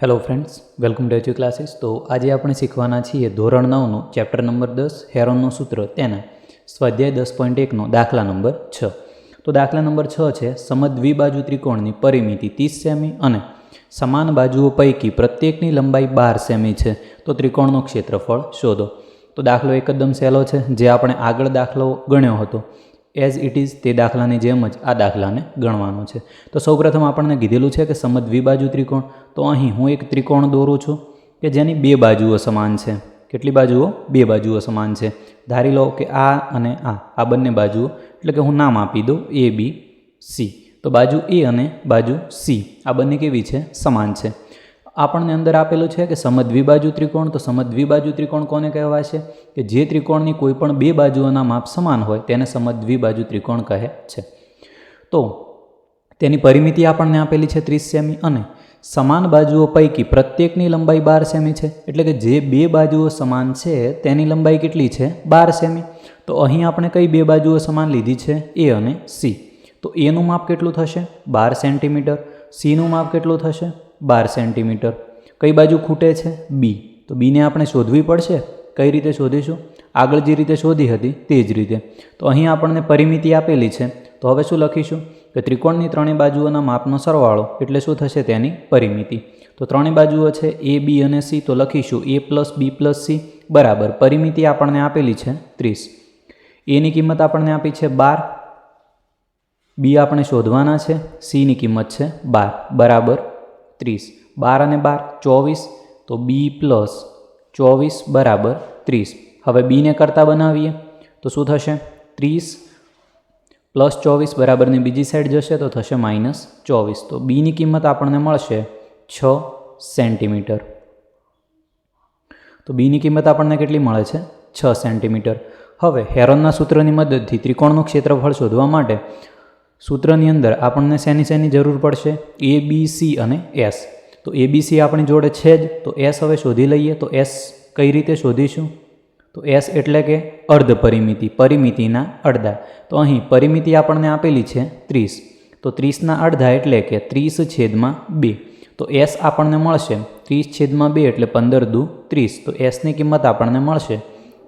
Hello friends, welcome to edu classes. તો આજે આપણે શીખવાના છીએ ધોરણ 9નું ચેપ્ટર નંબર 10 હેરોનનું સૂત્ર તેના સ્વાધ્યાય 10.1નો દાખલા નંબર 6। તો દાખલા નંબર 6 છે સમદ્વિબાજુ ત્રિકોણની પરિમિતિ 30 સેમી અને સમાન બાજુઓ પૈકી પ્રત્યેકની લંબાઈ 12 સેમી છે, તો ત્રિકોણનું ક્ષેત્રફળ શોધો। તો દાખલો એકદમ સહેલો છે, જે આપણે આગળ દાખલો ગણ્યો હતો એઝ ઇટ ઇઝ તે દાખલાની જેમ જ આ દાખલાને ગણવાનો છે। તો સૌપ્રથમ આપણને કીધેલું છે કે સમદ્વિબાજુ ત્રિકોણ। તો અહીં હું એક ત્રિકોણ દોરું છું કે જેની બે બાજુઓ સમાન છે। કેટલી બાજુઓ? બે બાજુઓ સમાન છે। ધારી લો કે આ અને આ બંને બાજુઓ, એટલે કે હું નામ આપી દઉં એ બી સી। તો બાજુ એ અને બાજુ સી આ બંને કેવી છે? સમાન છે। આપણને અંદર આપેલું છે કે સમદ્વિબાજુ ત્રિકોણ। તો સમદ્વિબાજુ ત્રિકોણ કોને કહેવાય છે? કે જે ત્રિકોણની કોઈ પણ બે બાજુઓના માપ સમાન હોય તેને સમદ્વિબાજુ ત્રિકોણ કહે છે। તો તેની પરિમિતિ આપણને આપેલી છે 30 સેમી અને સમાન બાજુઓ પૈકી પ્રત્યેકની લંબાઈ 12 સેમી છે, એટલે કે જે બે બાજુઓ સમાન છે તેની લંબાઈ કેટલી છે? 12 સેમી। તો અહીં આપણે કઈ બે બાજુઓ સમાન લીધી છે? એ અને સી। તો એનું માપ કેટલું થશે? 12 સેન્ટીમીટર। સીનું માપ કેટલું થશે? 12 સેન્ટીમીટર। કઈ બાજુ ખૂટે છે? બી। તો બીને આપણે શોધવી પડશે। કઈ રીતે શોધીશું? આગળ જે રીતે શોધી હતી તે જ રીતે। તો અહીં આપણને પરિમિતિ આપેલી છે, તો હવે શું લખીશું? કે ત્રિકોણની ત્રણેય બાજુઓના માપનો સરવાળો એટલે શું થશે? તેની પરિમિતિ। તો ત્રણેય બાજુઓ છે એ બી અને સી, તો લખીશું એ પ્લસ બી પ્લસ સી બરાબર પરિમિતિ આપણને આપેલી છે 30। એની કિંમત આપણને આપી છે 12, બી આપણે શોધવાના છે, સીની કિંમત છે 12 બરાબર 30। 12 અને 12 24, તો બી પ્લસ 24 બરાબર 30। હવે બીને કરતા બનાવીએ તો શું થશે? 30 પ્લસ 24 બરાબરની બીજી સાઈડ જશે તો થશે -24। તો બીની કિંમત આપણને મળશે 6 સેન્ટીમીટર। તો બીની કિંમત આપણને કેટલી મળે છે? 6 સેન્ટીમીટર। હવે હેરોનના સૂત્રની મદદથી ત્રિકોણનું ક્ષેત્રફળ શોધવા માટે સૂત્રની અંદર આપણને શેની જરૂર પડશે? એ બી સી અને એસ। તો એ બી સી આપણી જોડે છે જ, તો એસ હવે શોધી લઈએ। તો એસ કઈ રીતે શોધીશું? તો એસ એટલે કે અર્ધ પરિમિતિ, પરિમિતિના અડધા। તો અહીં પરિમિતિ આપણને આપેલી છે 30, તો 30ના અડધા એટલે કે 30/2। તો એસ આપણને મળશે 30/2 એટલે 15 દુ 30। તો એસની કિંમત આપણને મળશે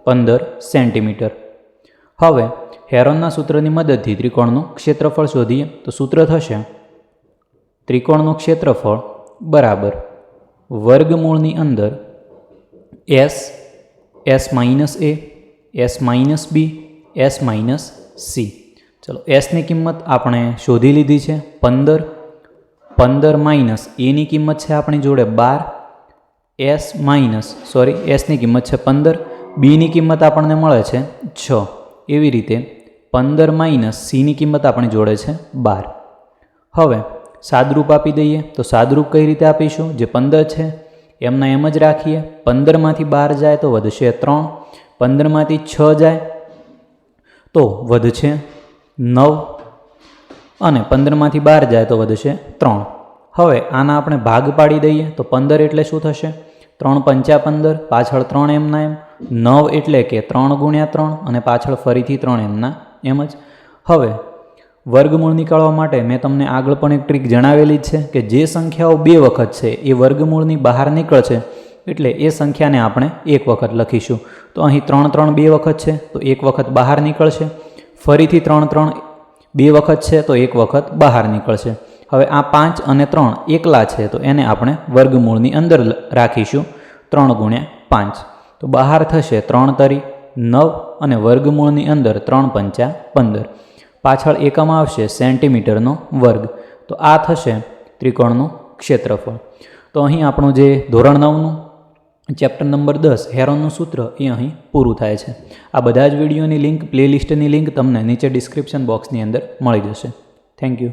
15 સેન્ટીમીટર। હવે હેરોનના સૂત્રની મદદથી ત્રિકોણનું ક્ષેત્રફળ શોધીએ તો સૂત્ર થશે ત્રિકોણનું ક્ષેત્રફળ બરાબર વર્ગમૂળની અંદર એસ, એસ માઇનસ એ, એસ માઇનસ બી, એસ માઇનસ સી। ચલો એસની કિંમત આપણે શોધી લીધી છે 15, 15 માઇનસ એની કિંમત છે આપણી જોડે 12, એસની કિંમત છે 15, બીની કિંમત આપણને મળે છે 6। એવી રીતે 15 માઇનસ સીની કિંમત આપણી જોડે છે 12। હવે સાદરૂપ આપી દઈએ તો સાદરૂપ કઈ રીતે આપીશું? જે 15 છે એમના એમ જ રાખીએ। 15માંથી 12 જાય તો વધશે 3, 15માંથી 6 જાય તો વધશે 9 અને 15માંથી 12 જાય તો વધશે 3। હવે આના આપણે ભાગ પાડી દઈએ તો 15 એટલે શું થશે? 3 પંચા 15, પાછળ 3 એમના એમ, 9 એટલે કે 3 ગુણ્યા 3 અને પાછળ ફરીથી 3 એમના એમ જ। હવે વર્ગમૂળ નીકાળવા માટે મેં તમને આગળ પણ એક ટ્રીક જણાવેલી જ છે કે જે સંખ્યાઓ બે વખત છે એ વર્ગમૂળની બહાર નીકળશે, એટલે એ સંખ્યાને આપણે એક વખત લખીશું। તો અહીં 3 3 બે વખત છે તો એક વખત બહાર નીકળશે, ફરીથી 3 3 બે વખત છે તો એક વખત બહાર નીકળશે। હવે આ 5 અને 3 એકલા છે તો એને આપણે વર્ગમૂળની અંદર રાખીશું 3 ગુણ્યા 5। તો બહાર થશે 3 તરી 9 અને વર્ગમૂળની અંદર 3 પંચા 15, પાછળ એકમ આવશે સેન્ટીમીટરનો વર્ગ। તો આ થશે ત્રિકોણનું ક્ષેત્રફળ। તો અહીં આપણું જે ધોરણ 9નું ચેપ્ટર નંબર 10 હેરોનનું સૂત્ર એ અહીં પૂરું થાય છે। આ બધા જ વિડીયોની લિંક, પ્લેલિસ્ટની લિંક તમને નીચે ડિસ્ક્રિપ્શન બોક્સની અંદર મળી જશે। Thank you.